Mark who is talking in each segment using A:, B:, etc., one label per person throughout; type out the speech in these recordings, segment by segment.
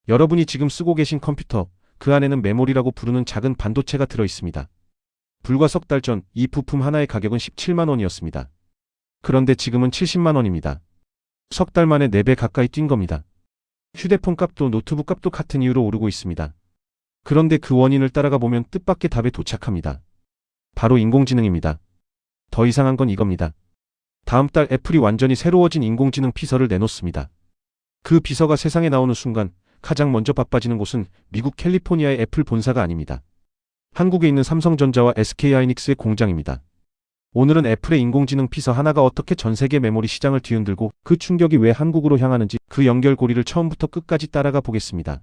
A: 여러분이 지금 쓰고 계신 컴퓨터, 그 안에는 메모리라고 부르는 작은 반도체가 들어 있습니다. 불과 석 달 전 이 부품 하나의 가격은 17만 원이었습니다. 그런데 지금은 70만 원입니다. 석 달 만에 4배 가까이 뛴 겁니다. 휴대폰 값도 노트북 값도 같은 이유로 오르고 있습니다. 그런데 그 원인을 따라가 보면 뜻밖의 답에 도착합니다. 바로 인공지능입니다. 더 이상한 건 이겁니다. 다음 달 애플이 완전히 새로워진 인공지능 비서를 내놓습니다. 그 비서가 세상에 나오는 순간 가장 먼저 바빠지는 곳은 미국 캘리포니아의 애플 본사가 아닙니다. 한국에 있는 삼성전자와 SK하이닉스의 공장입니다. 오늘은 애플의 인공지능 비서 하나가 어떻게 전 세계 메모리 시장을 뒤흔들고 그 충격이 왜 한국으로 향하는지 그 연결고리를 처음부터 끝까지 따라가 보겠습니다.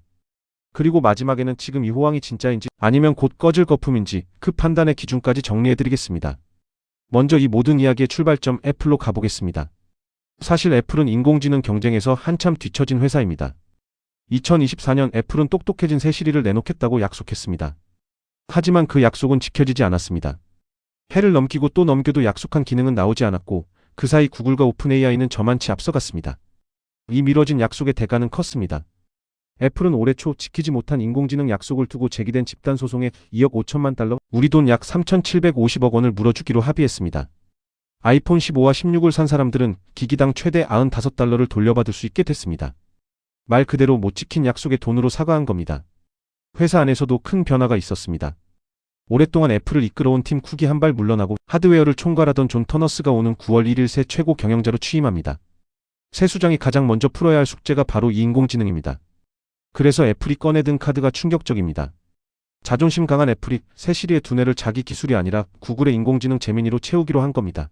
A: 그리고 마지막에는 지금 이 호황이 진짜인지 아니면 곧 꺼질 거품인지 그 판단의 기준까지 정리해드리겠습니다. 먼저 이 모든 이야기의 출발점 애플로 가보겠습니다. 사실 애플은 인공지능 경쟁에서 한참 뒤처진 회사입니다. 2024년 애플은 똑똑해진 새 시리를 내놓겠다고 약속했습니다. 하지만 그 약속은 지켜지지 않았습니다. 해를 넘기고 또 넘겨도 약속한 기능은 나오지 않았고 그 사이 구글과 오픈 AI는 저만치 앞서갔습니다. 이 미뤄진 약속의 대가는 컸습니다. 애플은 올해 초 지키지 못한 인공지능 약속을 두고 제기된 집단 소송에 2억 5천만 달러, 우리 돈 약 3,750억 원을 물어주기로 합의했습니다. 아이폰 15와 16을 산 사람들은 기기당 최대 95달러를 돌려받을 수 있게 됐습니다. 말 그대로 못 지킨 약속에 돈으로 사과한 겁니다. 회사 안에서도 큰 변화가 있었습니다. 오랫동안 애플을 이끌어온 팀 쿡이 한 발 물러나고 하드웨어를 총괄하던 존 터너스가 오는 9월 1일 새 최고 경영자로 취임합니다. 새 수장이 가장 먼저 풀어야 할 숙제가 바로 이 인공지능입니다. 그래서 애플이 꺼내든 카드가 충격적입니다. 자존심 강한 애플이 새 시리의 두뇌를 자기 기술이 아니라 구글의 인공지능 제미니로 채우기로 한 겁니다.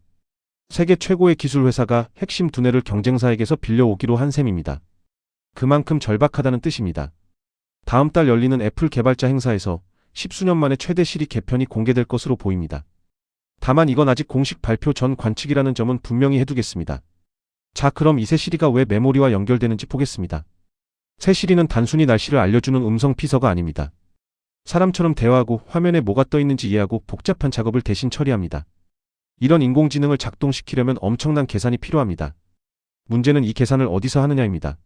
A: 세계 최고의 기술 회사가 핵심 두뇌를 경쟁사에게서 빌려오기로 한 셈입니다. 그만큼 절박하다는 뜻입니다. 다음 달 열리는 애플 개발자 행사에서 10수년 만에 최대 시리 개편이 공개될 것으로 보입니다. 다만 이건 아직 공식 발표 전 관측이라는 점은 분명히 해두겠습니다. 자, 그럼 이 새 시리가 왜 메모리와 연결되는지 보겠습니다. 새 시리는 단순히 날씨를 알려주는 음성 비서가 아닙니다. 사람처럼 대화하고 화면에 뭐가 떠 있는지 이해하고 복잡한 작업을 대신 처리합니다. 이런 인공지능을 작동시키려면 엄청난 계산이 필요합니다. 문제는 이 계산을 어디서 하느냐입니다.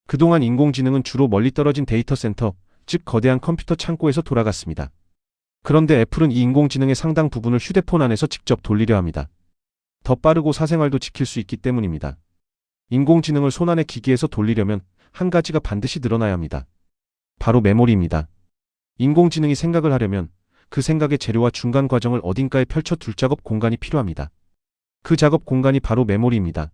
A: 그동안 인공지능은 주로 멀리 떨어진 데이터 센터, 즉 거대한 컴퓨터 창고에서 돌아갔습니다. 그런데 애플은 이 인공지능의 상당 부분을 휴대폰 안에서 직접 돌리려 합니다. 더 빠르고 사생활도 지킬 수 있기 때문입니다. 인공지능을 손안의 기기에서 돌리려면 한 가지가 반드시 늘어나야 합니다. 바로 메모리입니다. 인공지능이 생각을 하려면 그 생각의 재료와 중간 과정을 어딘가에 펼쳐둘 작업 공간이 필요합니다. 그 작업 공간이 바로 메모리입니다.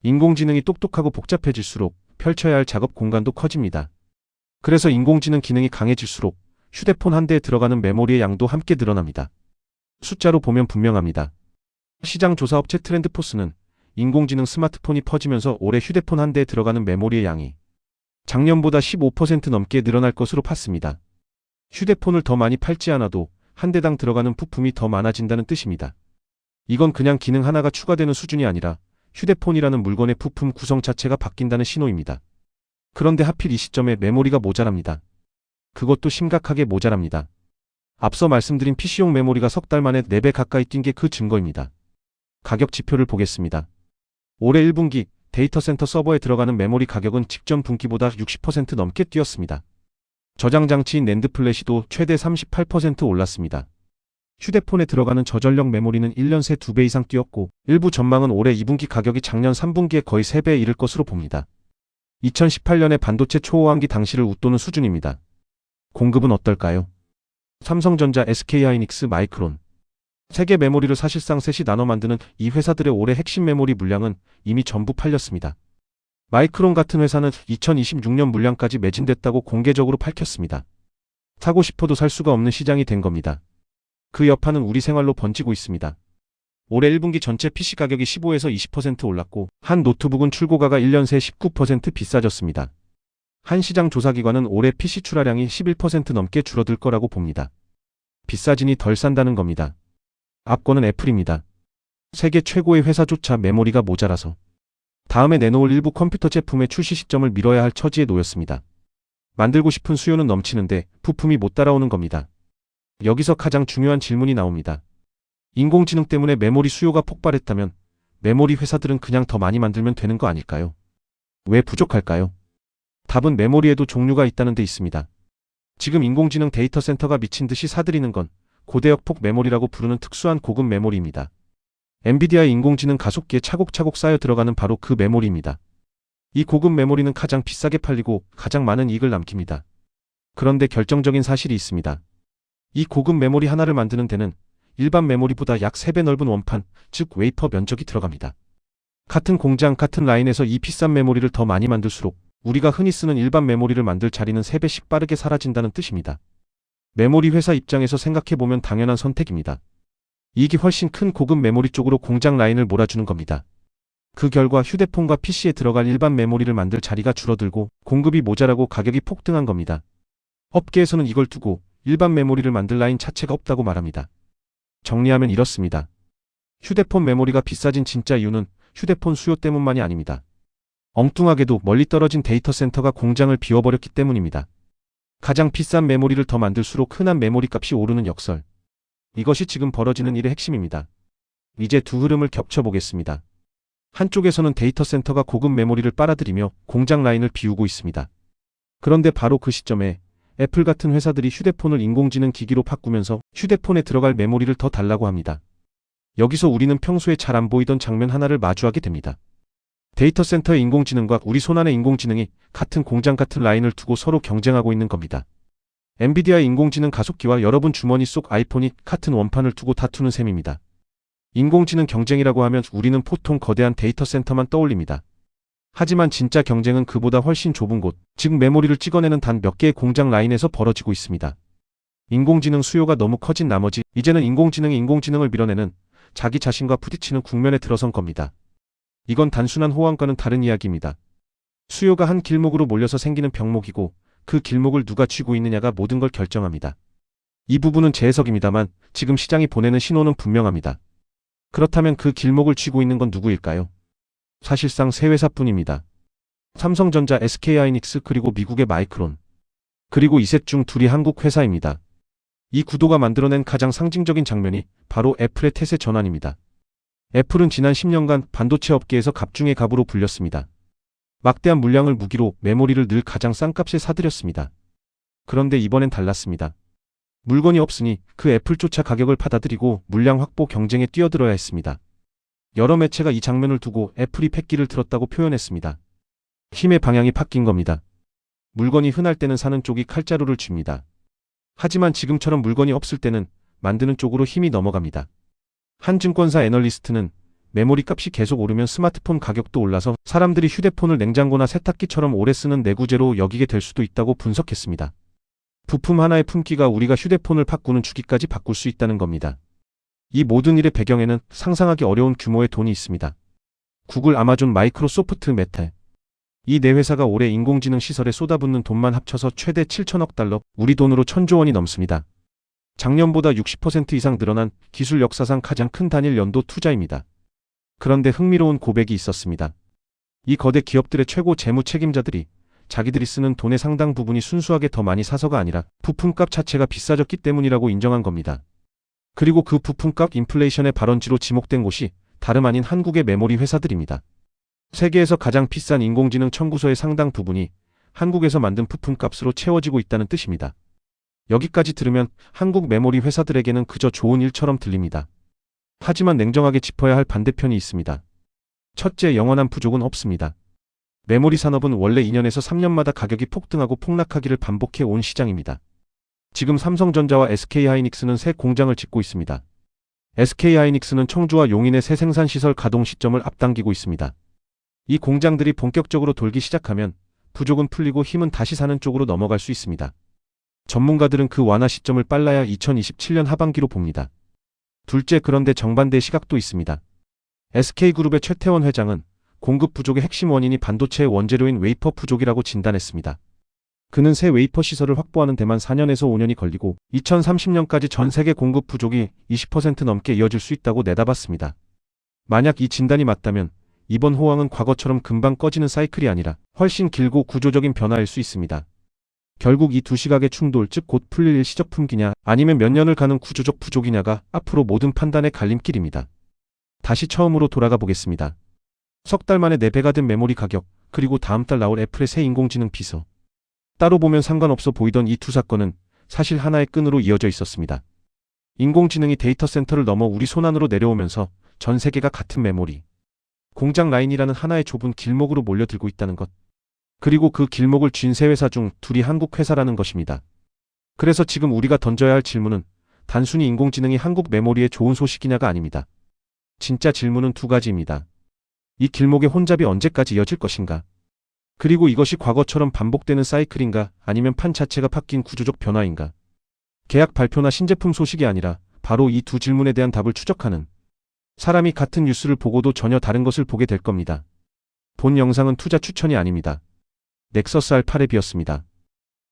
A: 인공지능이 똑똑하고 복잡해질수록 펼쳐야 할 작업 공간도 커집니다. 그래서 인공지능 기능이 강해질수록 휴대폰 한 대에 들어가는 메모리의 양도 함께 늘어납니다. 숫자로 보면 분명합니다. 시장 조사업체 트렌드포스는 인공지능 스마트폰이 퍼지면서 올해 휴대폰 한 대에 들어가는 메모리의 양이 작년보다 15% 넘게 늘어날 것으로 팠습니다. 휴대폰을 더 많이 팔지 않아도 한 대당 들어가는 부품이 더 많아진다는 뜻입니다. 이건 그냥 기능 하나가 추가되는 수준이 아니라 휴대폰이라는 물건의 부품 구성 자체가 바뀐다는 신호입니다. 그런데 하필 이 시점에 메모리가 모자랍니다. 그것도 심각하게 모자랍니다. 앞서 말씀드린 PC용 메모리가 석 달 만에 4배 가까이 뛴 게 그 증거입니다. 가격 지표를 보겠습니다. 올해 1분기 데이터 센터 서버에 들어가는 메모리 가격은 직전 분기보다 60% 넘게 뛰었습니다. 저장 장치인 낸드 플래시도 최대 38% 올랐습니다. 휴대폰에 들어가는 저전력 메모리는 1년 새 2배 이상 뛰었고 일부 전망은 올해 2분기 가격이 작년 3분기에 거의 3배에 이를 것으로 봅니다. 2018년에 반도체 초호황기 당시를 웃도는 수준입니다. 공급은 어떨까요? 삼성전자, SK하이닉스, 마이크론. 세계 메모리를 사실상 셋이 나눠 만드는 이 회사들의 올해 핵심 메모리 물량은 이미 전부 팔렸습니다. 마이크론 같은 회사는 2026년 물량까지 매진됐다고 공개적으로 밝혔습니다. 사고 싶어도 살 수가 없는 시장이 된 겁니다. 그 여파는 우리 생활로 번지고 있습니다. 올해 1분기 전체 PC 가격이 15에서 20% 올랐고 한 노트북은 출고가가 1년 새 19% 비싸졌습니다. 한 시장 조사기관은 올해 PC 출하량이 11% 넘게 줄어들 거라고 봅니다. 비싸지니 덜 산다는 겁니다. 압권은 애플입니다. 세계 최고의 회사조차 메모리가 모자라서 다음에 내놓을 일부 컴퓨터 제품의 출시 시점을 미뤄야 할 처지에 놓였습니다. 만들고 싶은 수요는 넘치는데 부품이 못 따라오는 겁니다. 여기서 가장 중요한 질문이 나옵니다. 인공지능 때문에 메모리 수요가 폭발했다면 메모리 회사들은 그냥 더 많이 만들면 되는 거 아닐까요? 왜 부족할까요? 답은 메모리에도 종류가 있다는 데 있습니다. 지금 인공지능 데이터 센터가 미친 듯이 사들이는 건 고대역폭 메모리라고 부르는 특수한 고급 메모리입니다. 엔비디아의 인공지능 가속기에 차곡차곡 쌓여 들어가는 바로 그 메모리입니다. 이 고급 메모리는 가장 비싸게 팔리고 가장 많은 이익을 남깁니다. 그런데 결정적인 사실이 있습니다. 이 고급 메모리 하나를 만드는 데는 일반 메모리보다 약 3배 넓은 원판, 즉 웨이퍼 면적이 들어갑니다. 같은 공장, 같은 라인에서 이 비싼 메모리를 더 많이 만들수록 우리가 흔히 쓰는 일반 메모리를 만들 자리는 3배씩 빠르게 사라진다는 뜻입니다. 메모리 회사 입장에서 생각해보면 당연한 선택입니다. 이익이 훨씬 큰 고급 메모리 쪽으로 공장 라인을 몰아주는 겁니다. 그 결과 휴대폰과 PC에 들어갈 일반 메모리를 만들 자리가 줄어들고 공급이 모자라고 가격이 폭등한 겁니다. 업계에서는 이걸 두고 일반 메모리를 만들 라인 자체가 없다고 말합니다. 정리하면 이렇습니다. 휴대폰 메모리가 비싸진 진짜 이유는 휴대폰 수요 때문만이 아닙니다. 엉뚱하게도 멀리 떨어진 데이터 센터가 공장을 비워버렸기 때문입니다. 가장 비싼 메모리를 더 만들수록 흔한 메모리 값이 오르는 역설. 이것이 지금 벌어지는 일의 핵심입니다. 이제 두 흐름을 겹쳐보겠습니다. 한쪽에서는 데이터 센터가 고급 메모리를 빨아들이며 공장 라인을 비우고 있습니다. 그런데 바로 그 시점에 애플 같은 회사들이 휴대폰을 인공지능 기기로 바꾸면서 휴대폰에 들어갈 메모리를 더 달라고 합니다. 여기서 우리는 평소에 잘 안 보이던 장면 하나를 마주하게 됩니다. 데이터 센터의 인공지능과 우리 손안의 인공지능이 같은 공장 같은 라인을 두고 서로 경쟁하고 있는 겁니다. 엔비디아의 인공지능 가속기와 여러분 주머니 속 아이폰이 같은 원판을 두고 다투는 셈입니다. 인공지능 경쟁이라고 하면 우리는 보통 거대한 데이터 센터만 떠올립니다. 하지만 진짜 경쟁은 그보다 훨씬 좁은 곳, 즉 메모리를 찍어내는 단 몇 개의 공장 라인에서 벌어지고 있습니다. 인공지능 수요가 너무 커진 나머지 이제는 인공지능이 인공지능을 밀어내는 자기 자신과 부딪히는 국면에 들어선 겁니다. 이건 단순한 호황과는 다른 이야기입니다. 수요가 한 길목으로 몰려서 생기는 병목이고 그 길목을 누가 쥐고 있느냐가 모든 걸 결정합니다. 이 부분은 제 해석입니다만 지금 시장이 보내는 신호는 분명합니다. 그렇다면 그 길목을 쥐고 있는 건 누구일까요? 사실상 세 회사뿐입니다. 삼성전자, SK하이닉스 그리고 미국의 마이크론. 그리고 이 셋 중 둘이 한국 회사입니다. 이 구도가 만들어낸 가장 상징적인 장면이 바로 애플의 태세 전환입니다. 애플은 지난 10년간 반도체 업계에서 갑중의 갑으로 불렸습니다. 막대한 물량을 무기로 메모리를 늘 가장 싼 값에 사들였습니다. 그런데 이번엔 달랐습니다. 물건이 없으니 그 애플조차 가격을 받아들이고 물량 확보 경쟁에 뛰어들어야 했습니다. 여러 매체가 이 장면을 두고 애플이 패기를 들었다고 표현했습니다. 힘의 방향이 바뀐 겁니다. 물건이 흔할 때는 사는 쪽이 칼자루를 쥡니다. 하지만 지금처럼 물건이 없을 때는 만드는 쪽으로 힘이 넘어갑니다. 한 증권사 애널리스트는 메모리 값이 계속 오르면 스마트폰 가격도 올라서 사람들이 휴대폰을 냉장고나 세탁기처럼 오래 쓰는 내구재로 여기게 될 수도 있다고 분석했습니다. 부품 하나의 품기가 우리가 휴대폰을 바꾸는 주기까지 바꿀 수 있다는 겁니다. 이 모든 일의 배경에는 상상하기 어려운 규모의 돈이 있습니다. 구글, 아마존, 마이크로소프트, 메타. 이 네 회사가 올해 인공지능 시설에 쏟아붓는 돈만 합쳐서 최대 7천억 달러, 우리 돈으로 1,000조 원이 넘습니다. 작년보다 60% 이상 늘어난 기술 역사상 가장 큰 단일 연도 투자입니다. 그런데 흥미로운 고백이 있었습니다. 이 거대 기업들의 최고 재무 책임자들이 자기들이 쓰는 돈의 상당 부분이 순수하게 더 많이 사서가 아니라 부품값 자체가 비싸졌기 때문이라고 인정한 겁니다. 그리고 그 부품값 인플레이션의 발원지로 지목된 곳이 다름 아닌 한국의 메모리 회사들입니다. 세계에서 가장 비싼 인공지능 청구서의 상당 부분이 한국에서 만든 부품값으로 채워지고 있다는 뜻입니다. 여기까지 들으면 한국 메모리 회사들에게는 그저 좋은 일처럼 들립니다. 하지만 냉정하게 짚어야 할 반대편이 있습니다. 첫째, 영원한 부족은 없습니다. 메모리 산업은 원래 2년에서 3년마다 가격이 폭등하고 폭락하기를 반복해 온 시장입니다. 지금 삼성전자와 SK하이닉스는 새 공장을 짓고 있습니다. SK하이닉스는 청주와 용인의 새 생산시설 가동 시점을 앞당기고 있습니다. 이 공장들이 본격적으로 돌기 시작하면 부족은 풀리고 힘은 다시 사는 쪽으로 넘어갈 수 있습니다. 전문가들은 그 완화 시점을 빨라야 2027년 하반기로 봅니다. 둘째, 그런데 정반대의 시각도 있습니다. SK그룹의 최태원 회장은 공급 부족의 핵심 원인이 반도체의 원재료인 웨이퍼 부족이라고 진단했습니다. 그는 새 웨이퍼 시설을 확보하는 데만 4년에서 5년이 걸리고 2030년까지 전 세계 공급 부족이 20% 넘게 이어질 수 있다고 내다봤습니다. 만약 이 진단이 맞다면 이번 호황은 과거처럼 금방 꺼지는 사이클이 아니라 훨씬 길고 구조적인 변화일 수 있습니다. 결국 이 두 시각의 충돌, 즉 곧 풀릴 일시적 품귀냐 아니면 몇 년을 가는 구조적 부족이냐가 앞으로 모든 판단의 갈림길입니다. 다시 처음으로 돌아가 보겠습니다. 석 달 만에 4배가 된 메모리 가격, 그리고 다음 달 나올 애플의 새 인공지능 비서. 따로 보면 상관없어 보이던 이 두 사건은 사실 하나의 끈으로 이어져 있었습니다. 인공지능이 데이터 센터를 넘어 우리 손안으로 내려오면서 전 세계가 같은 메모리, 공장 라인이라는 하나의 좁은 길목으로 몰려들고 있다는 것. 그리고 그 길목을 쥔 세 회사 중 둘이 한국 회사라는 것입니다. 그래서 지금 우리가 던져야 할 질문은 단순히 인공지능이 한국 메모리에 좋은 소식이냐가 아닙니다. 진짜 질문은 두 가지입니다. 이 길목의 혼잡이 언제까지 이어질 것인가? 그리고 이것이 과거처럼 반복되는 사이클인가, 아니면 판 자체가 바뀐 구조적 변화인가? 계약 발표나 신제품 소식이 아니라 바로 이 두 질문에 대한 답을 추적하는, 사람이 같은 뉴스를 보고도 전혀 다른 것을 보게 될 겁니다. 본 영상은 투자 추천이 아닙니다. 넥서스 R8앱이었습니다.